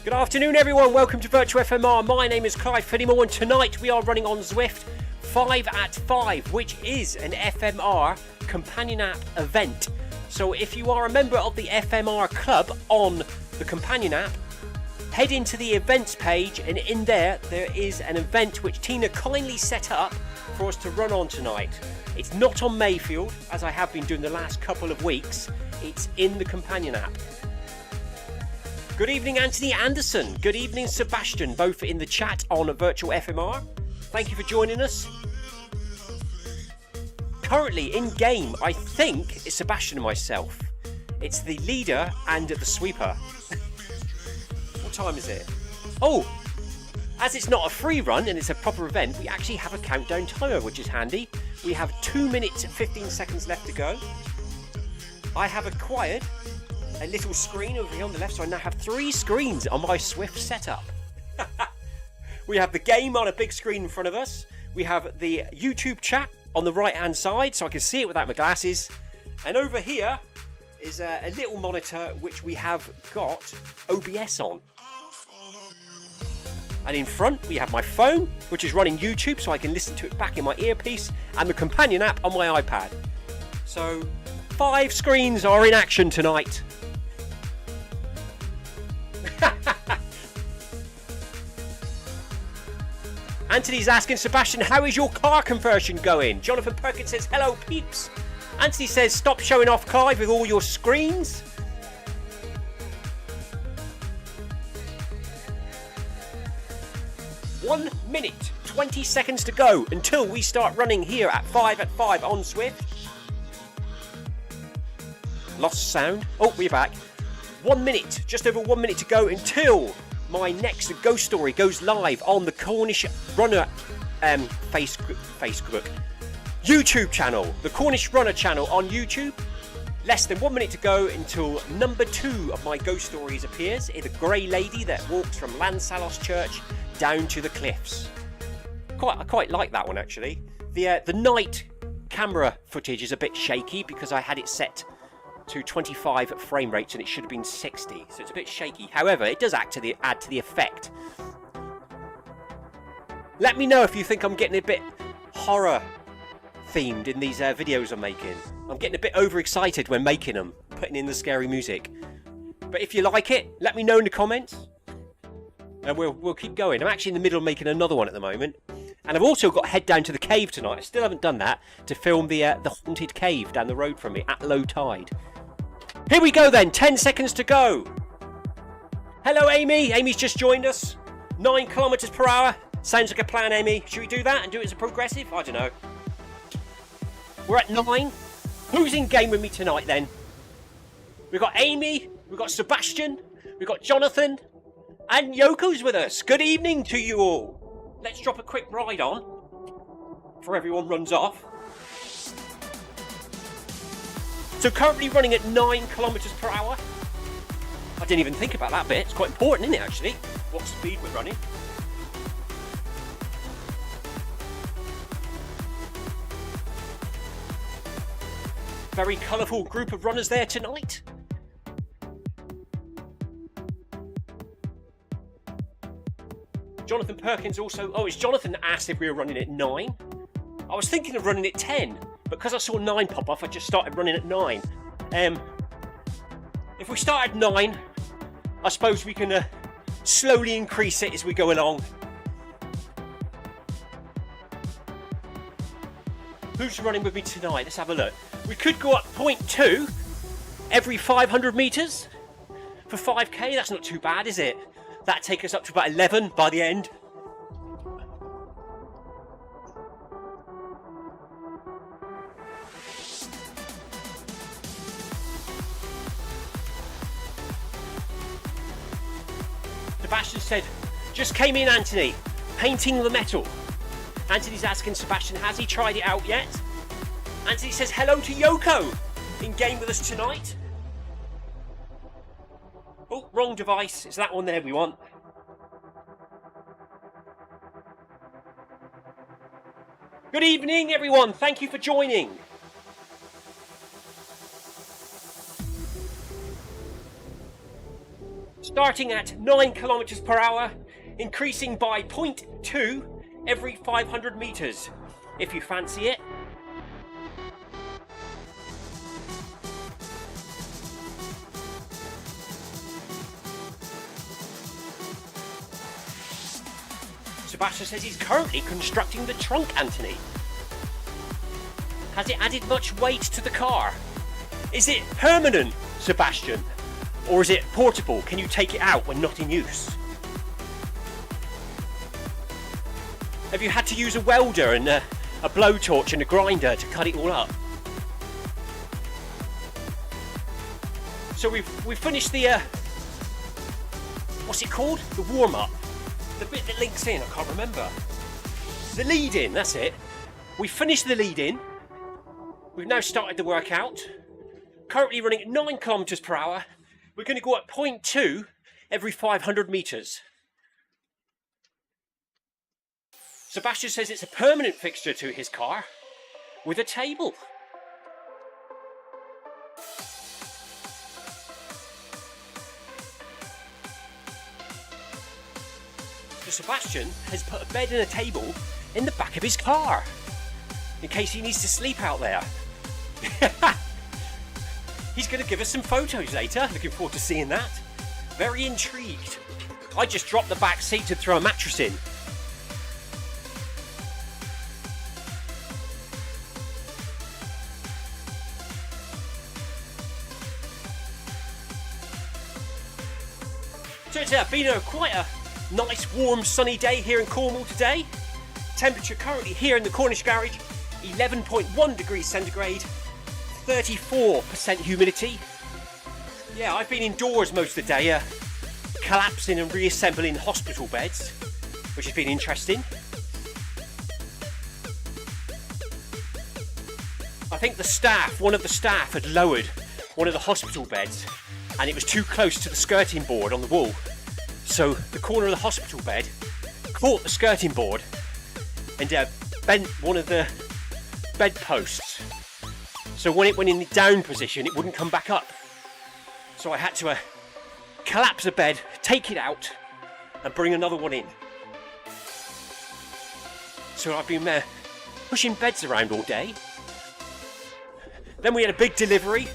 Good afternoon everyone, welcome to Virtual FMR. My name is Clive Finnimore and tonight we are running on Zwift 5 at 5, which is an FMR companion app event. So if you are a member of the FMR club on the companion app, head into the events page and in there is an event which Tina kindly set up for us to run on tonight. It's not on Mayfield as I have been doing the last couple of weeks, it's in the companion app. Good evening Anthony Anderson, good evening Sebastian, both in the chat on Virtual FMR. Thank you for joining us. Currently in game, I think it's Sebastian and myself. It's the leader and the sweeper. What time is it? Oh, as it's not a free run and it's a proper event, we actually have a countdown timer, which is handy. We have 2 minutes and 15 seconds left to go. I have acquired a little screen over here on the left, so I now have 3 screens on my Zwift setup. We have the game on a big screen in front of us. We have the YouTube chat on the right hand side, so I can see it without my glasses. And over here is a little monitor which we have got OBS on. And in front we have my phone, which is running YouTube, so I can listen to it back in my earpiece, and the companion app on my iPad. So 5 screens are in action tonight. Anthony's asking Sebastian, how is your car conversion going? Jonathan Perkins says, hello peeps. Anthony says, stop showing off Clive with all your screens. One minute, 20 seconds to go until we start running here at 5 at 5 on Zwift. Lost sound. Oh, we're back. 1 minute, just over 1 minute to go until my next ghost story goes live on the Cornish Runner Facebook YouTube channel, the Cornish Runner channel on YouTube. Less than 1 minute to go until number 2 of my ghost stories appears, in a grey lady that walks from Lansalos Church down to the cliffs. I quite like that one actually. The night camera footage is a bit shaky because I had it set to 25 frame rates and it should have been 60, so it's a bit shaky. However, it does add to the effect. Let me know if you think I'm getting a bit horror themed in these videos I'm making. I'm getting a bit overexcited when making them, putting in the scary music. But if you like it, let me know in the comments and we'll keep going. I'm actually in the middle of making another one at the moment. And I've also got to head down to the cave tonight. I still haven't done that, to film the haunted cave down the road from me at low tide. Here we go then, 10 seconds to go. Hello Amy, Amy's just joined us. 9 kilometers per hour. Sounds like a plan, Amy. Should we do that and do it as a progressive? I don't know. We're at 9. Who's in game with me tonight then? We've got Amy, we've got Sebastian, we've got Jonathan, and Yoko's with us. Good evening to you all. Let's drop a quick ride on before everyone runs off. So currently running at 9 kilometers per hour. I didn't even think about that bit. It's quite important, isn't it, actually? What speed we're running. Very colourful group of runners there tonight. Jonathan Perkins also... Oh, it's Jonathan asked if we were running at 9. I was thinking of running at 10. Because I saw 9 pop off, I just started running at 9. If we start at 9, I suppose we can slowly increase it as we go along. Who's running with me tonight? Let's have a look. We could go up 0.2 every 500 metres for 5k. That's not too bad, is it? That'd take us up to about 11 by the end. Sebastian said, just came in Anthony, painting the metal. Anthony's asking Sebastian, has he tried it out yet? Anthony says hello to Yoko, in game with us tonight. Oh, wrong device, it's that one there we want. Good evening everyone, thank you for joining. Starting at 9 kilometers per hour, increasing by 0.2 every 500 meters, if you fancy it. Sebastian says he's currently constructing the trunk, Anthony. Has it added much weight to the car? Is it permanent, Sebastian? Or is it portable? Can you take it out when not in use? Have you had to use a welder and a blowtorch and a grinder to cut it all up? So we've finished the, what's it called? The warm-up. The bit that links in, I can't remember. The lead-in, that's it. We finished the lead-in. We've now started the workout. Currently running at 9 kilometers per hour. We're going to go at 0.2 every 500 meters. Sebastian says it's a permanent fixture to his car with a table. So Sebastian has put a bed and a table in the back of his car in case he needs to sleep out there. He's going to give us some photos later. Looking forward to seeing that. Very intrigued. I just dropped the back seat to throw a mattress in. So it's been quite a nice, warm, sunny day here in Cornwall today. Temperature currently here in the Cornish garage, 11.1 degrees centigrade. 34% humidity. Yeah, I've been indoors most of the day, collapsing and reassembling hospital beds, which has been interesting. I think one of the staff had lowered one of the hospital beds and it was too close to the skirting board on the wall. So the corner of the hospital bed caught the skirting board and bent one of the bed posts. So when it went in the down position, it wouldn't come back up. So I had to collapse the bed, take it out, and bring another one in. So I've been pushing beds around all day. Then we had a big delivery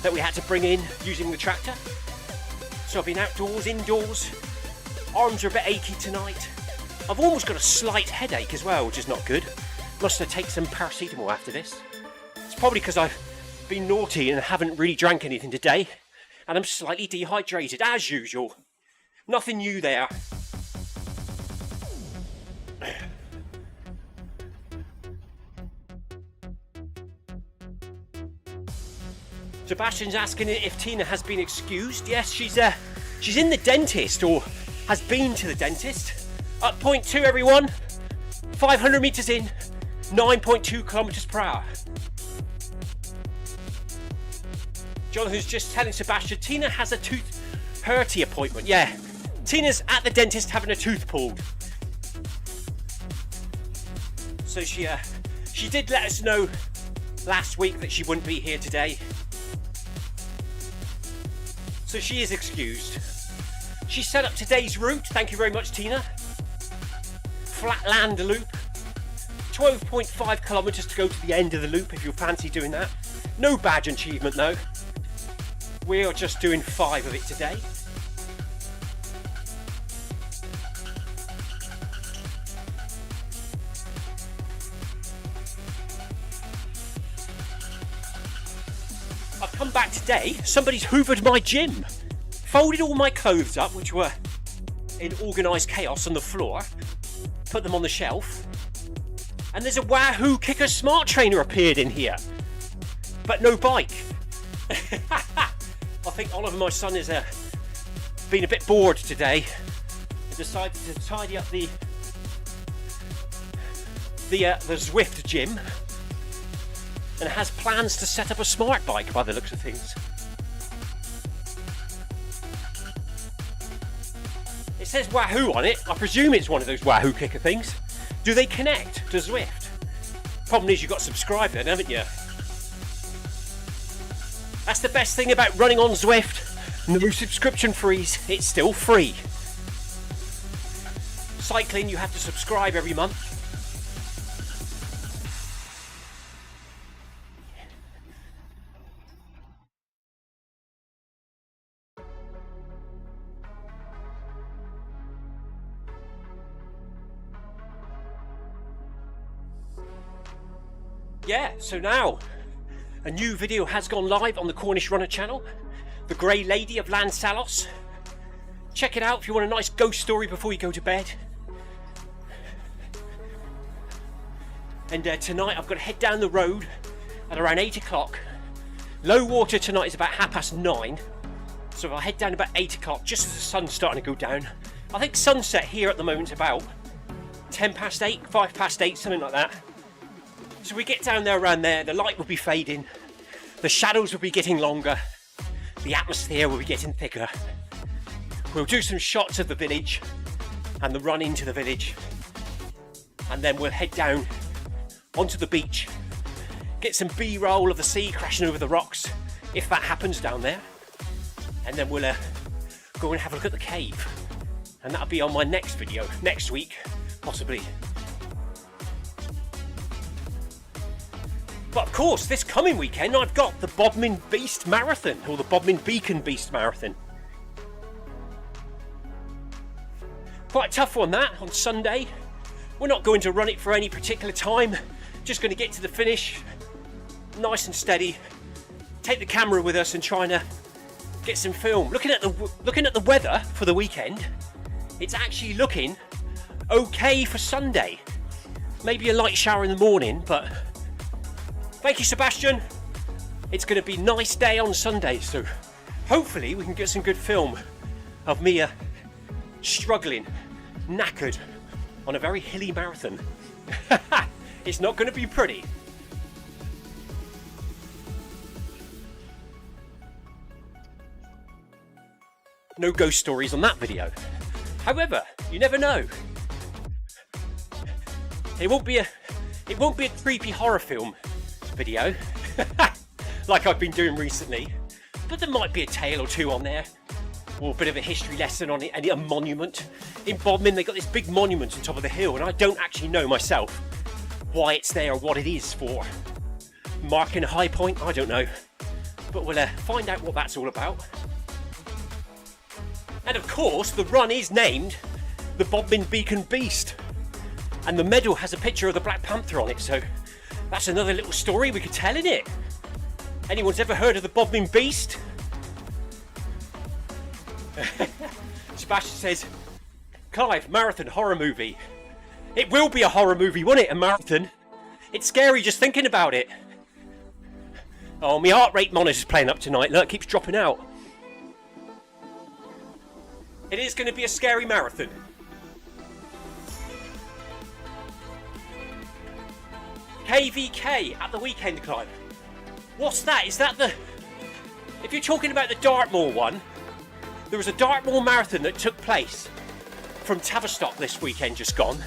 that we had to bring in using the tractor. So I've been outdoors, indoors. Arms are a bit achy tonight. I've almost got a slight headache as well, which is not good. Must have taken some paracetamol after this. It's probably because I've been naughty and haven't really drank anything today, and I'm slightly dehydrated, as usual. Nothing new there. Sebastian's asking if Tina has been excused. Yes, she's in the dentist, or has been to the dentist. Up 0.2 everyone, 500 metres in, 9.2 kilometres per hour. Jonathan's just telling Sebastian, Tina has a tooth hurty appointment. Yeah, Tina's at the dentist having a tooth pulled. So she did let us know last week that she wouldn't be here today. So she is excused. She set up today's route. Thank you very much, Tina. Flatland loop. 12.5 kilometres to go to the end of the loop if you fancy doing that. No badge achievement though. We are just doing 5 of it today. I've come back today, somebody's hoovered my gym. Folded all my clothes up, which were in organised chaos on the floor. Put them on the shelf. And there's a Wahoo Kicker Smart Trainer appeared in here. But no bike. I think Oliver, my son, has been a bit bored today and decided to tidy up the Zwift gym and has plans to set up a smart bike by the looks of things. It says Wahoo on it. I presume it's one of those Wahoo Kicker things. Do they connect to Zwift? Problem is you've got to subscribe then, haven't you? That's the best thing about running on Zwift. No subscription fees, it's still free. Cycling, you have to subscribe every month. Yeah, so now a new video has gone live on the Cornish Runner channel, The Grey Lady of Lansalos. Check it out if you want a nice ghost story before you go to bed. And tonight I've got to head down the road at around 8 o'clock. Low water tonight is about 9:30. So if I head down about 8 o'clock, just as the sun's starting to go down. I think sunset here at the moment is about 8:10, 8:05, something like that. So we get down there around there, the light will be fading, the shadows will be getting longer, the atmosphere will be getting thicker. We'll do some shots of the village and the run into the village, and then we'll head down onto the beach, get some B-roll of the sea crashing over the rocks, if that happens down there, and then we'll go and have a look at the cave, and that'll be on my next video, next week, possibly. But of course, this coming weekend, I've got the Bodmin Beast Marathon, or the Bodmin Beacon Beast Marathon. Quite a tough one, that, on Sunday. We're not going to run it for any particular time, just going to get to the finish, nice and steady, take the camera with us and trying to get some film. Looking at the weather for the weekend, it's actually looking okay for Sunday. Maybe a light shower in the morning, but thank you, Sebastian. It's going to be a nice day on Sunday, so hopefully we can get some good film of me struggling, knackered, on a very hilly marathon. It's not going to be pretty. No ghost stories on that video. However, you never know. It won't be a creepy horror film video like I've been doing recently, but there might be a tale or two on there, or a bit of a history lesson on it, and a monument. In Bodmin they got this big monument on top of the hill, and I don't actually know myself why it's there or what it is for. Marking a high point, I don't know, but we'll find out what that's all about. And of course the run is named the Bodmin Beacon Beast, and the medal has a picture of the Black Panther on it, so that's another little story we could tell, in it. Anyone's ever heard of the Bodmin Beast? Sebastian says, Clive, marathon horror movie. It will be a horror movie, won't it? A marathon. It's scary just thinking about it. Oh, my heart rate monitor's playing up tonight. Look, it keeps dropping out. It is going to be a scary marathon. KVK at the weekend, Clive. What's that? Is that the... If you're talking about the Dartmoor one, there was a Dartmoor marathon that took place from Tavistock this weekend just gone.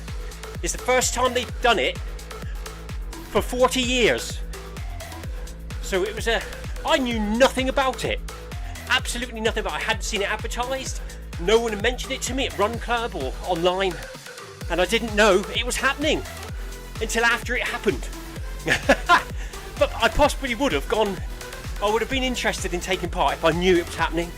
It's the first time they've done it for 40 years. So it was I knew nothing about it. Absolutely nothing about it. I hadn't seen it advertised. No one had mentioned it to me at Run Club or online. And I didn't know it was happening until after it happened. But I possibly would have gone, I would have been interested in taking part if I knew it was happening.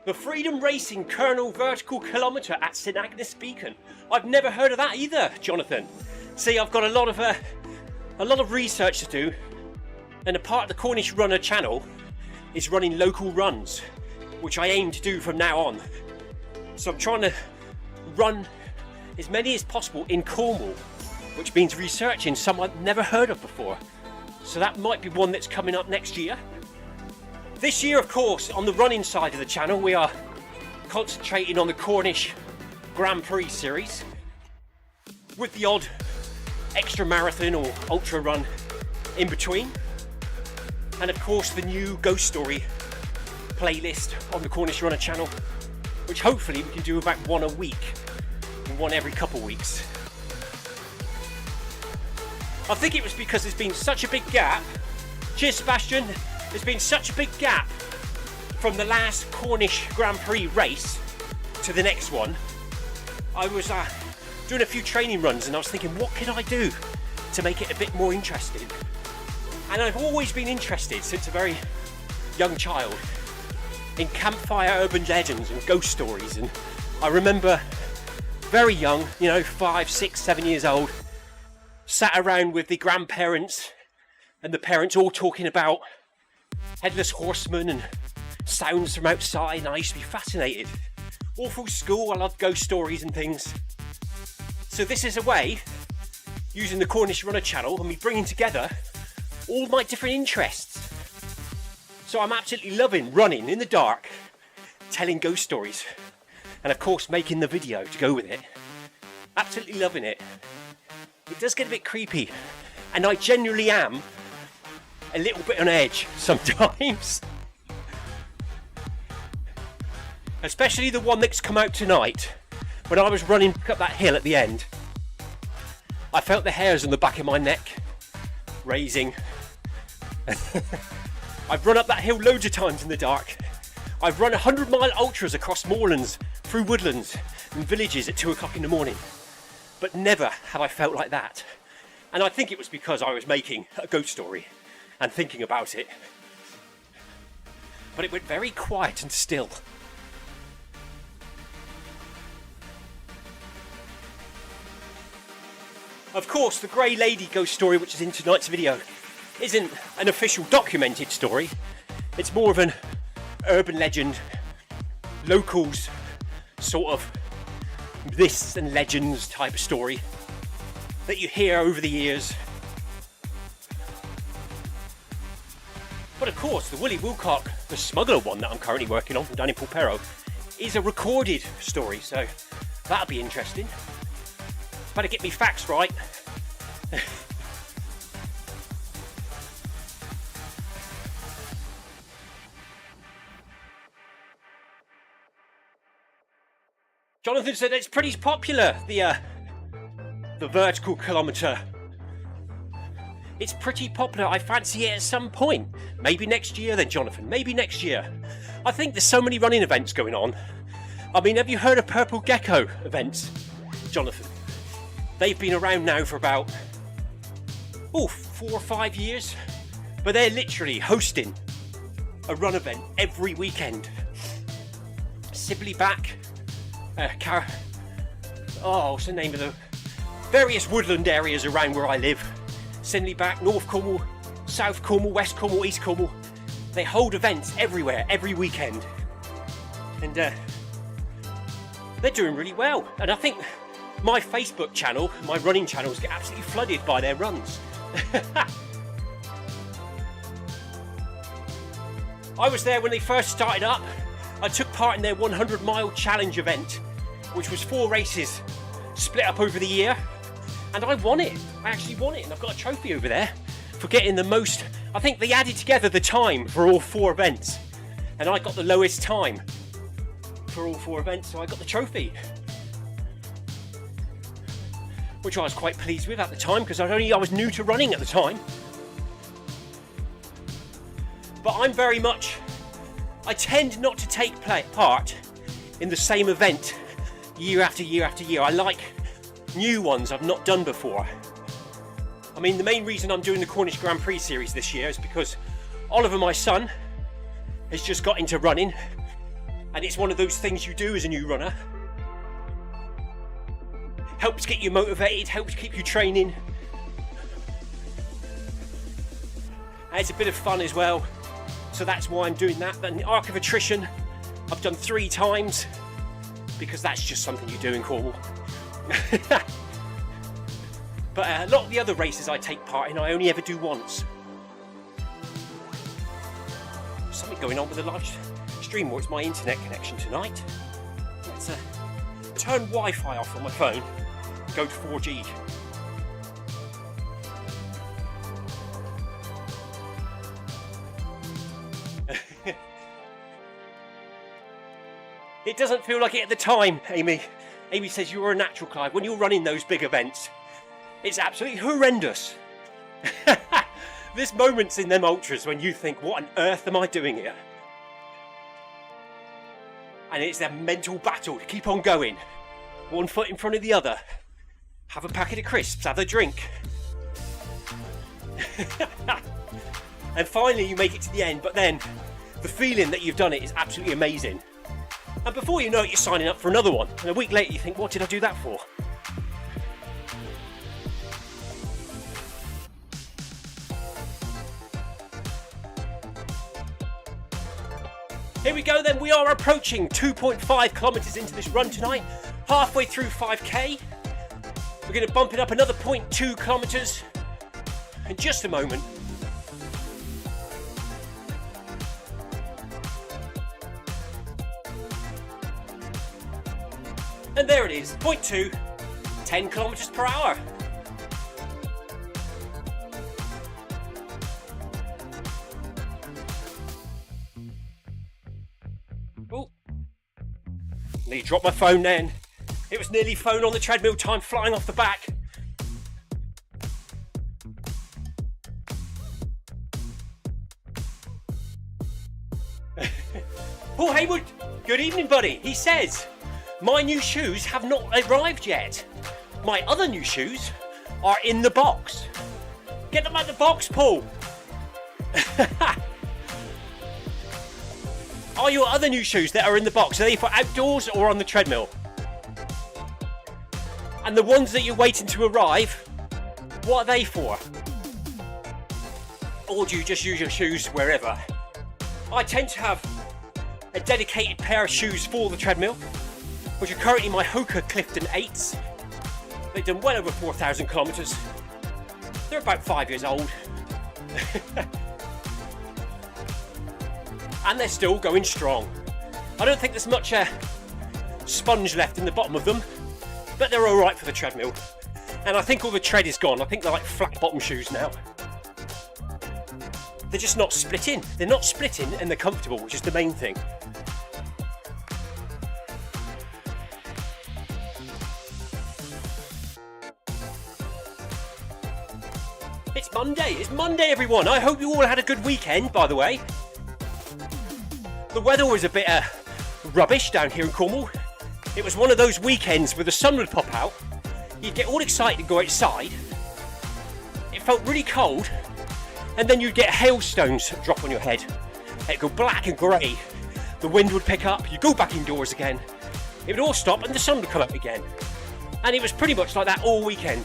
The Freedom Racing Kernel Vertical Kilometre at St Agnes Beacon. I've never heard of that either, Jonathan. See, I've got a lot of research to do, and a part of the Cornish Runner channel is running local runs, which I aim to do from now on. So I'm trying to run as many as possible in Cornwall, which means researching some I've never heard of before. So that might be one that's coming up next year. This year, of course, on the running side of the channel, we are concentrating on the Cornish Grand Prix series, with the odd extra marathon or ultra run in between. And of course, the new Ghost Story playlist on the Cornish Runner channel. which hopefully we can do about one a week, and one every couple weeks. I think it was because there's been such a big gap. Cheers, Sebastian. There's been such a big gap from the last Cornish Grand Prix race to the next one. I was doing a few training runs and I was thinking, what can I do to make it a bit more interesting? And I've always been interested since a very young child in campfire urban legends and ghost stories. And I remember very young, 5, 6, 7 years old, sat around with the grandparents and the parents all talking about headless horsemen and sounds from outside, and I used to be fascinated. All through school I loved ghost stories and things. So this is a way, using the Cornish Runner channel and me bringing together all my different interests. So I'm absolutely loving running in the dark, telling ghost stories, and of course making the video to go with it. Absolutely loving it. It does get a bit creepy, and I genuinely am a little bit on edge sometimes. Especially the one that's come out tonight. When I was running up that hill at the end, I felt the hairs on the back of my neck raising. I've run up that hill loads of times in the dark. I've run 100-mile ultras across moorlands, through woodlands and villages at 2 o'clock in the morning. But never have I felt like that. And I think it was because I was making a ghost story and thinking about it. But it went very quiet and still. Of course, the Grey Lady ghost story, which is in tonight's video, isn't an official documented story. It's more of an urban legend, locals sort of myths and legends type of story that you hear over the years. But of course, the Willie Wilcock, the smuggler one that I'm currently working on from down in Pulpero, is a recorded story, so that'll be interesting. Better get me facts right. Jonathan said it's pretty popular, the vertical kilometre. It's pretty popular. I fancy it at some point. Maybe next year then, Jonathan. Maybe next year. I think there's so many running events going on. I mean, have you heard of Purple Gecko events, Jonathan? They've been around now for about 4 or 5 years, but they're literally hosting a run event every weekend. Sibley Back, what's the name of the various woodland areas around where I live? Sibley Back, North Cornwall, South Cornwall, West Cornwall, East Cornwall. They hold events everywhere, every weekend, and they're doing really well. And I think my Facebook channel, my running channels, get absolutely flooded by their runs. I was there when they first started up. I took part in their 100-mile challenge event, which was 4 races split up over the year, and I won it. I actually won it, and I've got a trophy over there for getting the most. I think they added together the time for all 4 events, and I got the lowest time for all 4 events, so I got the trophy, which I was quite pleased with at the time because I was new to running at the time. But I tend not to take part in the same event year after year after year. I like new ones I've not done before. I mean, the main reason I'm doing the Cornish Grand Prix series this year is because Oliver, my son, has just got into running, and it's one of those things you do as a new runner. Helps get you motivated, helps keep you training. And it's a bit of fun as well, so that's why I'm doing that. Then the Arc of Attrition, I've done 3 times, because that's just something you do in Cornwall. But a lot of the other races I take part in, I only ever do once. Something going on with the live stream, or it's my internet connection tonight. Let's turn Wi-Fi off on my phone, go to 4G. It doesn't feel like it at the time, Amy. Amy says you're a natural, Clive, when you're running those big events. It's absolutely horrendous. There's moments in them ultras when you think, what on earth am I doing here? And it's a mental battle to keep on going. One foot in front of the other. Have a packet of crisps, have a drink. And finally you make it to the end, but then the feeling that you've done it is absolutely amazing. And before you know it, you're signing up for another one. And a week later you think, what did I do that for? Here we go then, we are approaching 2.5 kilometres into this run tonight. Halfway through 5k. We're going to bump it up another 0.2 kilometres in just a moment. And there it is, 0.2, 10 kilometres per hour. Oh, nearly dropped my phone then. It was nearly phone on the treadmill time flying off the back. Paul Haywood, good evening buddy. He says, my new shoes have not arrived yet. My other new shoes are in the box. Get them out of the box, Paul. Are your other new shoes that are in the box, are they for outdoors or on the treadmill? And the ones that you're waiting to arrive, what are they for? Or do you just use your shoes wherever? I tend to have a dedicated pair of shoes for the treadmill, which are currently my Hoka Clifton 8s. They've done well over 4,000 kilometres. They're about 5 years old. And they're still going strong. I don't think there's much sponge left in the bottom of them, but they're alright for the treadmill. And I think all the tread is gone. I think they're like flat bottom shoes now. They're just not splitting. They're not splitting and they're comfortable, which is the main thing. It's Monday. It's Monday, everyone. I hope you all had a good weekend, by the way. The weather was a bit rubbish down here in Cornwall. It was one of those weekends where the sun would pop out. You'd get all excited to go outside. It felt really cold. And then you'd get hailstones drop on your head. It'd go black and grey. The wind would pick up. You'd go back indoors again. It would all stop and the sun would come up again. And it was pretty much like that all weekend.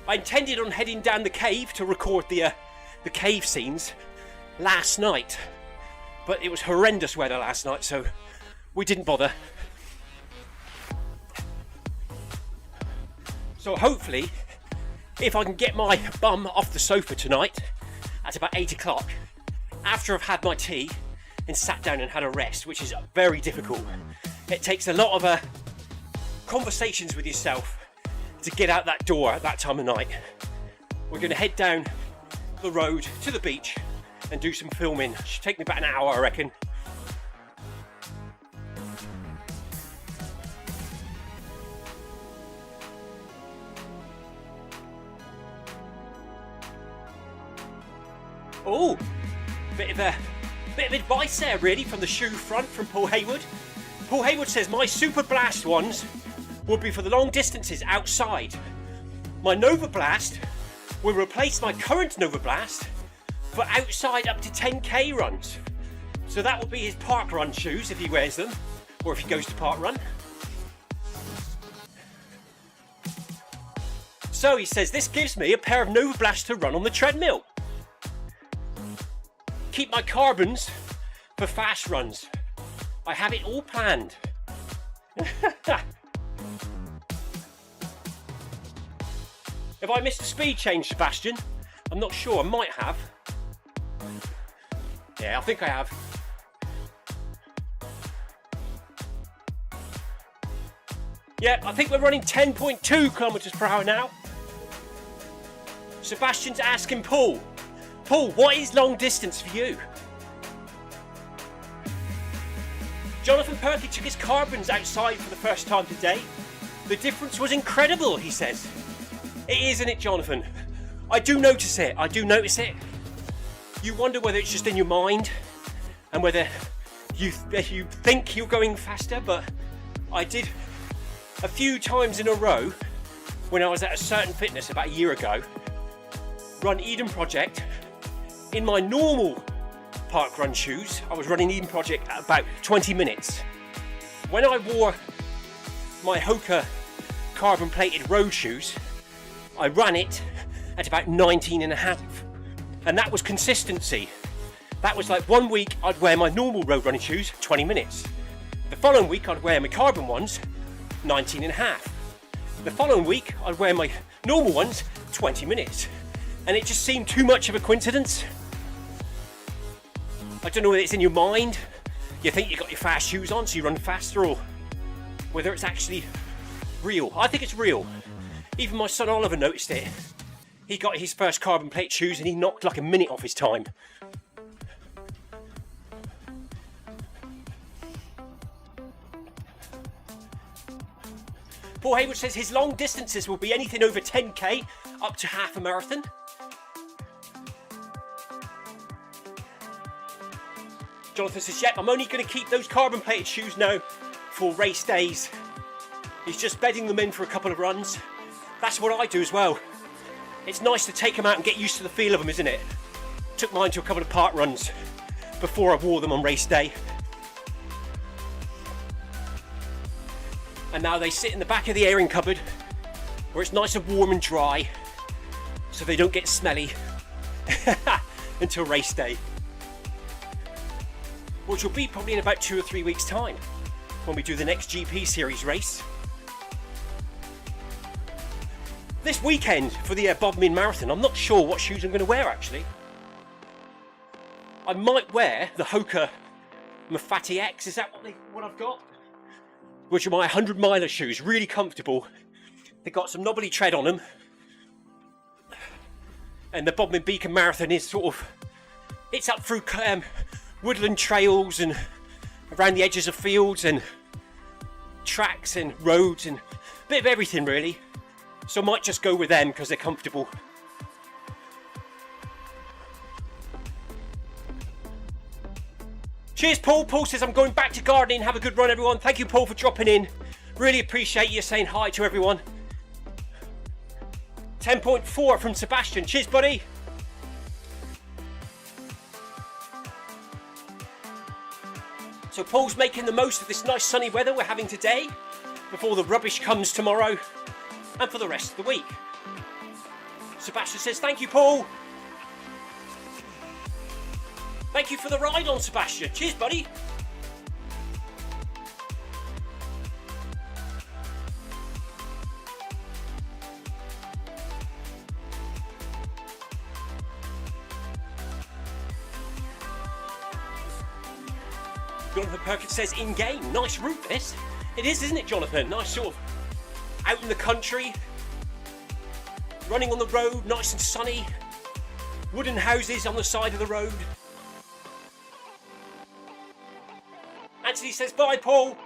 I intended on heading down the cave to record the cave scenes last night, but it was horrendous weather last night, so we didn't bother. So hopefully, if I can get my bum off the sofa tonight at about 8 o'clock, after I've had my tea and sat down and had a rest, which is very difficult. It takes a lot of conversations with yourself to get out that door at that time of night. We're going to head down the road to the beach and do some filming. It should take me about an hour, I reckon. Oh, bit of advice there really from the shoe front from Paul Haywood. Paul Haywood says my Super Blast ones would be for the long distances outside. My Nova Blast will replace my current Nova Blast for outside up to 10k runs. So that will be his park run shoes if he wears them, or if he goes to park run. So he says this gives me a pair of Nova Blasts to run on the treadmill. Keep my carbons for fast runs. I have it all planned. Have I missed a speed change, Sebastian? I'm not sure, I might have. Yeah, I think I have. Yeah, I think we're running 10.2 kilometers per hour now. Sebastian's asking Paul, what is long distance for you? Jonathan Perky took his carbons outside for the first time today. The difference was incredible, he says. It is, isn't it, Jonathan? I do notice it. I do notice it. You wonder whether it's just in your mind and whether you think you're going faster, but I did a few times in a row when I was at a certain fitness about a year ago, run Eden Project in my normal park run shoes. I was running Eden Project at about 20 minutes. When I wore my Hoka carbon plated road shoes, I ran it at about 19 and a half. And that was consistency. That was like 1 week I'd wear my normal road running shoes, 20 minutes. The following week I'd wear my carbon ones, 19 and a half. The following week I'd wear my normal ones, 20 minutes. And it just seemed too much of a coincidence. I don't know whether it's in your mind, you think you got your fast shoes on so you run faster, or whether it's actually real. I think it's real. Even my son Oliver noticed it. He got his first carbon plate shoes and he knocked like a minute off his time. Paul Hayward says his long distances will be anything over 10k up to half a marathon. Jonathan says, yep, I'm only going to keep those carbon plated shoes now for race days. He's just bedding them in for a couple of runs. That's what I do as well. It's nice to take them out and get used to the feel of them, isn't it? Took mine to a couple of park runs before I wore them on race day. And now they sit in the back of the airing cupboard where it's nice and warm and dry so they don't get smelly until race day, which will be probably in about 2 or 3 weeks time when we do the next GP series race. This weekend for the Bodmin Marathon, I'm not sure what shoes I'm going to wear actually. I might wear the Hoka Mafati X, is that what I've got? Which are my 100 miler shoes, really comfortable. They've got some knobbly tread on them. And the Bodmin Beacon Marathon is sort of, it's up through woodland trails and around the edges of fields and tracks and roads and a bit of everything really. So I might just go with them because they're comfortable. Cheers Paul. Paul says I'm going back to gardening. Have a good run everyone. Thank you Paul for dropping in. Really appreciate you saying hi to everyone. 10.4 from Sebastian. Cheers buddy. So Paul's making the most of this nice sunny weather we're having today before the rubbish comes tomorrow and for the rest of the week. Sebastian says thank you Paul. Thank you for the ride on, Sebastian. Cheers, buddy. Jonathan Perkins says in-game. Nice route, this. It is, isn't it, Jonathan? Nice sort of out in the country, running on the road, nice and sunny. Wooden houses on the side of the road. Anthony says bye Paul.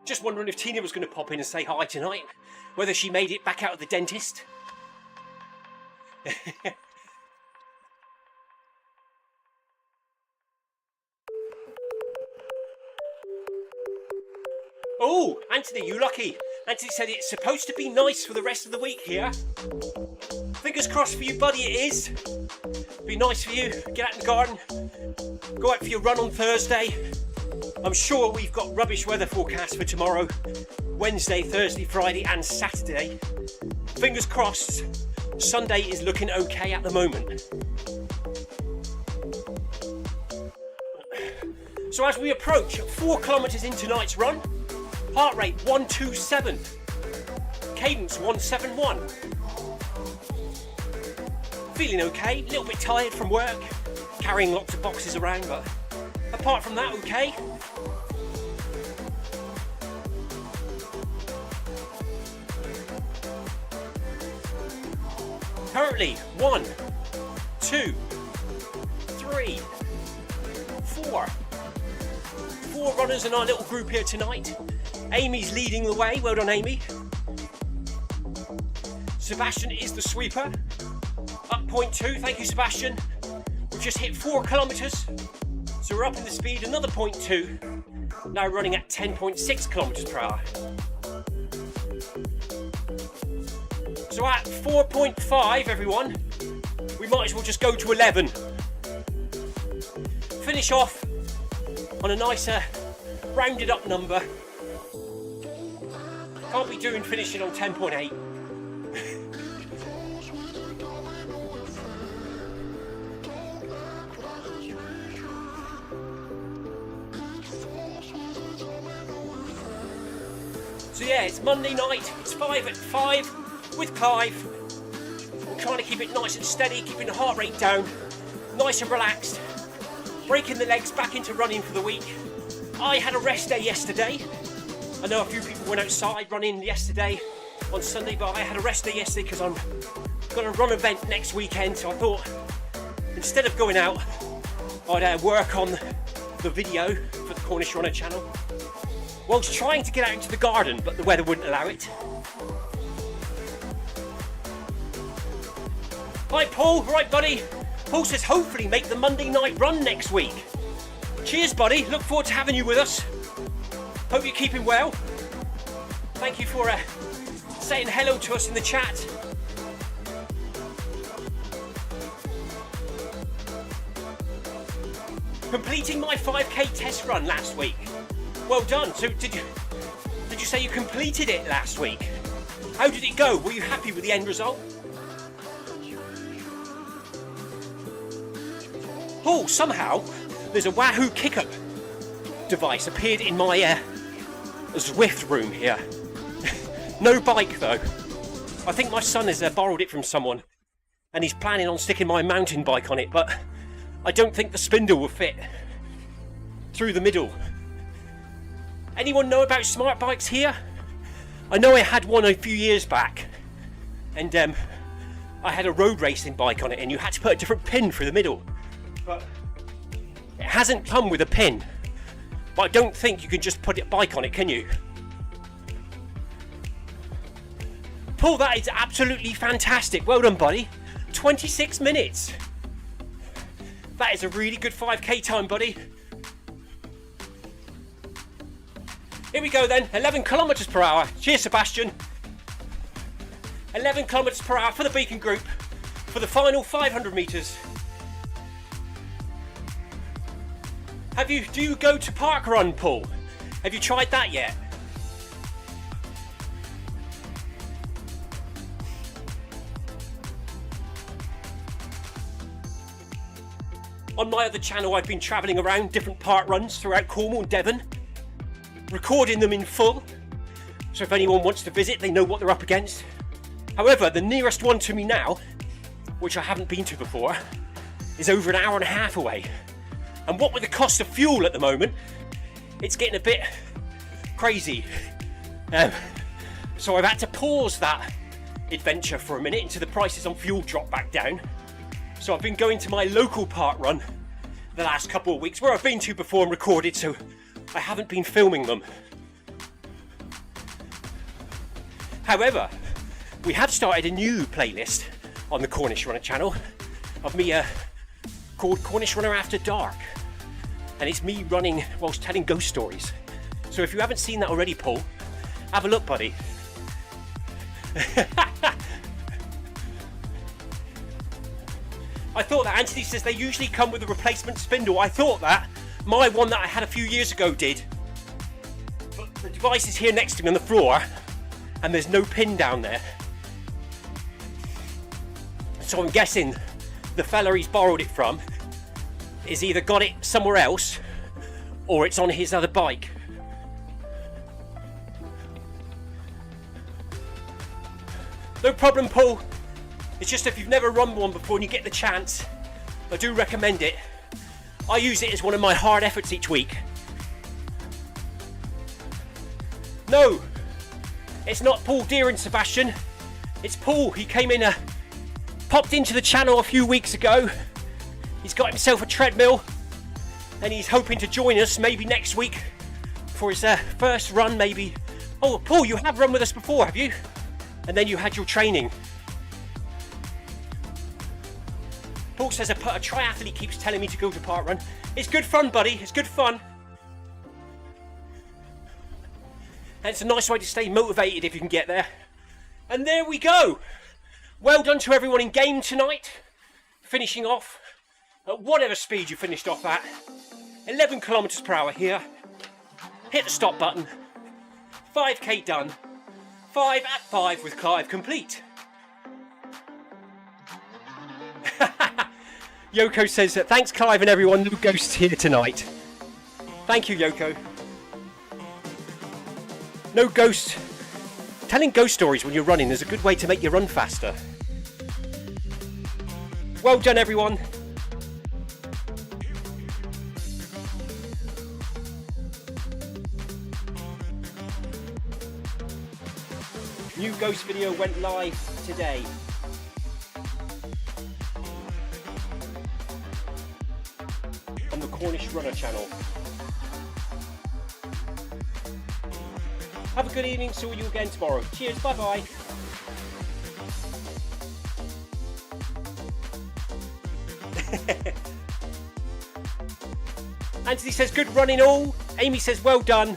Just wondering if Tina was going to pop in and say hi tonight, whether she made it back out of the dentist. Oh, Anthony, you lucky. Anthony said it's supposed to be nice for the rest of the week here. Fingers crossed for you, buddy, it is. Be nice for you. Get out in the garden. Go out for your run on Thursday. I'm sure we've got rubbish weather forecast for tomorrow, Wednesday, Thursday, Friday and Saturday. Fingers crossed. Sunday is looking okay at the moment. So as we approach 4 kilometres in tonight's run, heart rate 127, cadence 171. Feeling okay, a little bit tired from work, carrying lots of boxes around, but apart from that, okay. Currently 1, 2, 3, 4. 4 runners in our little group here tonight. Amy's leading the way, well done Amy. Sebastian is the sweeper, up 0.2, thank you Sebastian. We've just hit 4 kilometres, so we're up in the speed, another 0.2, now running at 10.6 kilometres per hour. So at 4.5 everyone, we might as well just go to 11. Finish off on a nicer, rounded up number. Can't be doing finishing on 10.8. So yeah, it's Monday night, it's 5 at 5 with Clive. I'm trying to keep it nice and steady, keeping the heart rate down, nice and relaxed, breaking the legs back into running for the week. I had a rest day yesterday. I know a few people went outside running yesterday on Sunday, but I had a rest day yesterday because I'm got a run event next weekend, so I thought instead of going out, I'd work on the video for the Cornish Runner channel. Well, I was trying to get out into the garden, but the weather wouldn't allow it. Hi Paul, right buddy. Paul says hopefully make the Monday night run next week. Cheers buddy, look forward to having you with us. Hope you're keeping well. Thank you for saying hello to us in the chat. Completing my 5k test run last week. Well done. So did you say you completed it last week? How did it go? Were you happy with the end result? Oh, somehow there's a Wahoo kick-up device appeared in my Zwift room here. No bike though. I think my son has borrowed it from someone and he's planning on sticking my mountain bike on it, but I don't think the spindle will fit through the middle. Anyone know about smart bikes here? I know I had one a few years back and I had a road racing bike on it and you had to put a different pin through the middle, but it hasn't come with a pin. But I don't think you can just put a bike on it, can you? Paul, that is absolutely fantastic. Well done, buddy. 26 minutes. That is a really good 5k time, buddy. Here we go then, 11 kilometers per hour. Cheers, Sebastian. 11 kilometers per hour for the Beacon group for the final 500 meters. Do you go to park run, Paul? Have you tried that yet? On my other channel, I've been travelling around different park runs throughout Cornwall and Devon, recording them in full, so if anyone wants to visit, they know what they're up against. However, the nearest one to me now, which I haven't been to before, is over an hour and a half away. And what with the cost of fuel at the moment, it's getting a bit crazy. So I've had to pause that adventure for a minute until the prices on fuel drop back down. So I've been going to my local park run the last couple of weeks, where I've been to before and recorded, so I haven't been filming them. However, we have started a new playlist on the Cornish Runner channel of me called Cornish Runner After Dark. And it's me running whilst telling ghost stories. So if you haven't seen that already, Paul, have a look, buddy. I thought that Anthony says they usually come with a replacement spindle. I thought that. My one that I had a few years ago did. But the device is here next to me on the floor and there's no pin down there. So I'm guessing the fella he's borrowed it from is either got it somewhere else or it's on his other bike. No problem, Paul. It's just if you've never run one before and you get the chance, I do recommend it. I use it as one of my hard efforts each week. No, it's not Paul Deere and Sebastian. It's Paul. He came in, popped into the channel a few weeks ago. He's got himself a treadmill and he's hoping to join us maybe next week for his first run, maybe. Oh, Paul, you have run with us before, have you? And then you had your training. Paul says a triathlete keeps telling me to go to parkrun. It's good fun, buddy. It's good fun. And it's a nice way to stay motivated if you can get there. And there we go. Well done to everyone in game tonight. Finishing off at whatever speed you finished off at. 11 kilometers per hour here. Hit the stop button. 5k done. 5 at 5 with Clive complete. Yoko says, thanks Clive and everyone, no ghosts here tonight. Thank you, Yoko. No ghosts. Telling ghost stories when you're running is a good way to make you run faster. Well done, everyone. New ghost video went live today. On the Cornish Runner channel. Have a good evening, see you again tomorrow. Cheers, bye bye. Anthony says good running all. Amy says well done.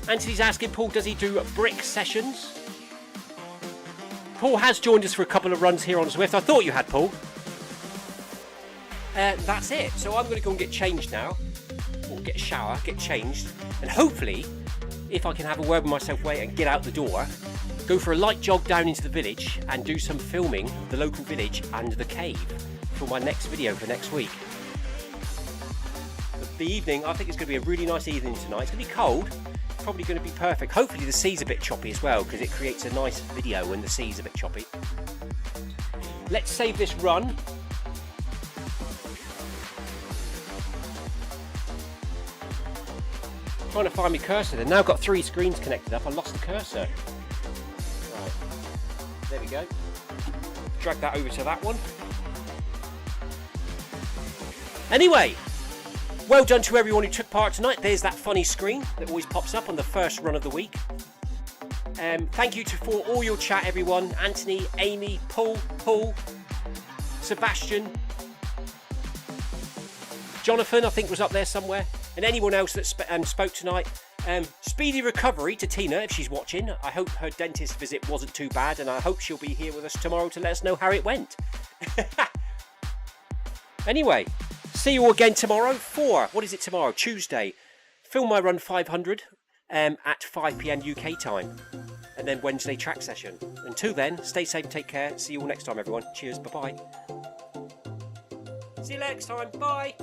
Anthony's asking Paul, does he do brick sessions? Paul has joined us for a couple of runs here on Zwift. I thought you had, Paul. That's it. So I'm going to go and get changed now. Or get a shower, get changed. And hopefully, if I can have a word with myself, wait and get out the door, go for a light jog down into the village and do some filming of the local village and the cave for my next video for next week. But the evening, I think it's going to be a really nice evening tonight. It's going to be cold. Probably going to be perfect. Hopefully the sea's a bit choppy as well, because it creates a nice video when the sea's a bit choppy. Let's save this run. Trying to find my cursor. They've now got 3 screens connected up. I lost the cursor. Right. There we go. Drag that over to that one. Anyway, well done to everyone who took part tonight. There's that funny screen that always pops up on the first run of the week. Thank you for all your chat, everyone. Anthony, Amy, Paul, Sebastian, Jonathan, I think was up there somewhere. And anyone else that spoke tonight. Speedy recovery to Tina if she's watching. I hope her dentist visit wasn't too bad, and I hope she'll be here with us tomorrow to let us know how it went. Anyway, see you all again tomorrow for, what is it tomorrow? Tuesday. Film my run 500 at 5 PM UK time. And then Wednesday track session. Until then, stay safe, take care. See you all next time, everyone. Cheers, bye-bye. See you next time, bye.